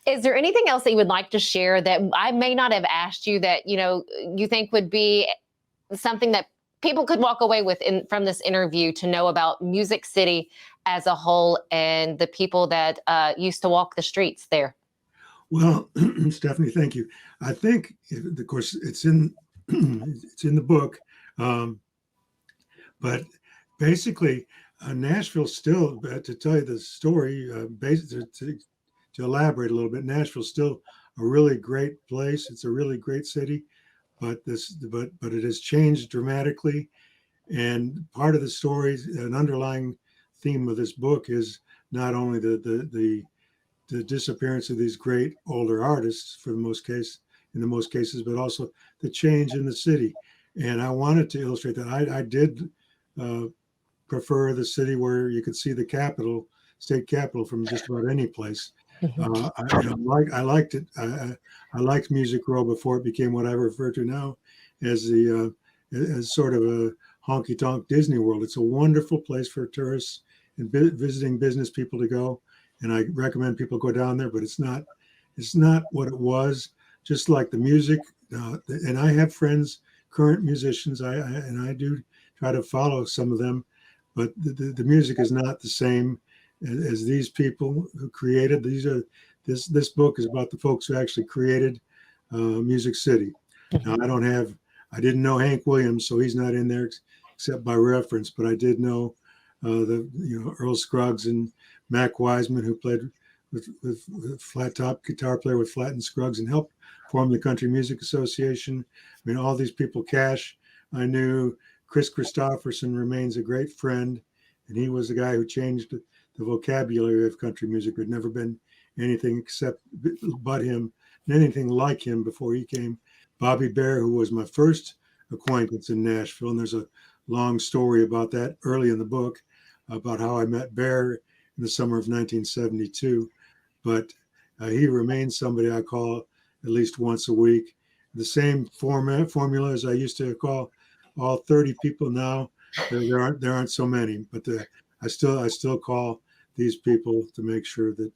Is there anything else that you would like to share that I may not have asked you that, you think would be something that people could walk away with from this interview to know about Music City as a whole and the people that used to walk the streets there? Well, Stephanie, thank you. I think, of course, it's in it's in the book, um, but basically, Nashville still. To tell you the story, to elaborate a little bit, Nashville's still a really great place. It's a really great city, but it has changed dramatically. And part of the story, an underlying theme of this book, is not only the disappearance of these great older artists for the most case in the most cases, but also the change in the city. And I wanted to illustrate that. I did uh, prefer the city where you could see the capital, state capital, from just about any place. I liked it. I liked Music Row before it became what I refer to now as as sort of a honky tonk Disney World. It's a wonderful place for tourists and visiting business people to go, and I recommend people go down there. But it's not what it was. Just like the music, and I have friends, current musicians. And I do try to follow some of them, but the music is not the same as these people who created. This book is about the folks who actually created Music City. Now I didn't know Hank Williams, so he's not in there except by reference. But I did know Earl Scruggs and Mac Wiseman, who played with flat top guitar player with Flattened Scruggs and helped form the Country Music Association. I mean, all these people. Cash, I knew. Chris Christopherson remains a great friend, and he was the guy who changed the vocabulary of country music. There'd never been anything but him, and anything like him before he came. Bobby Bare, who was my first acquaintance in Nashville, and there's a long story about that early in the book, about how I met Bare in the summer of 1972. But he remains somebody I call at least once a week. The same formula as I used to call all 30 people now. There aren't so many, but I still call these people to make sure that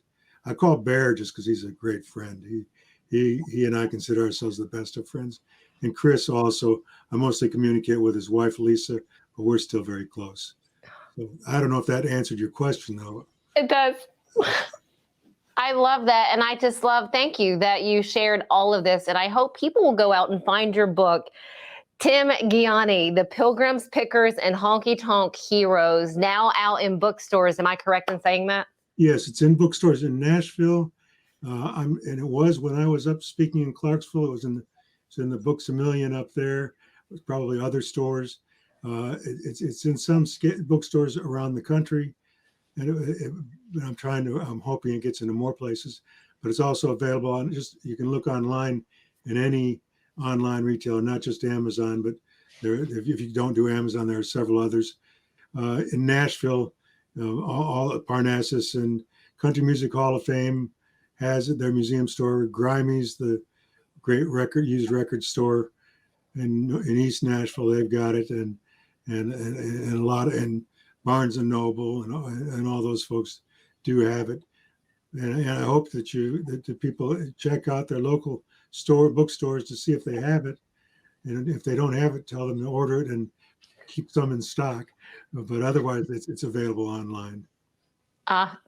I call Bear just because he's a great friend. He and I consider ourselves the best of friends. And Chris also, I mostly communicate with his wife Lisa, but we're still very close. So I don't know if that answered your question though. It does. I love that. And I just thank you that you shared all of this. And I hope people will go out and find your book, Tim Ghianni, The Pilgrims, Pickers, and Honky Tonk Heroes, now out in bookstores. Am I correct in saying that? Yes, it's in bookstores in Nashville. And it was when I was up speaking in Clarksville. It's in the Books a Million up there. There's probably other stores. It's in some bookstores around the country, and I'm hoping it gets into more places. But it's also available on you can look online in any online retailer, not just Amazon, but if you don't do Amazon, there are several others. In Nashville, all Parnassus and Country Music Hall of Fame has it. Their museum store. Grimey's, the great used record store in East Nashville, they've got it, and a lot and Barnes and Noble and all those folks do have it. And I hope that the people check out their local bookstores to see if they have it. And if they don't have it, tell them to order it and keep some in stock. But otherwise, it's available online.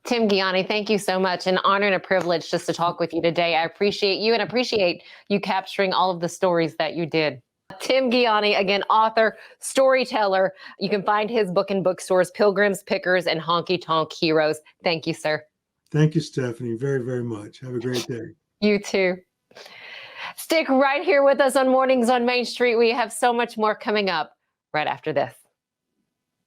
Tim Ghianni, thank you so much. An honor and a privilege just to talk with you today. I appreciate you and appreciate you capturing all of the stories that you did. Tim Ghianni, again, author, storyteller. You can find his book in bookstores, Pilgrims, Pickers, and Honky Tonk Heroes. Thank you, sir. Thank you, Stephanie, very, very much. Have a great day. You too. Stick right here with us on Mornings on Main Street. We have so much more coming up right after this.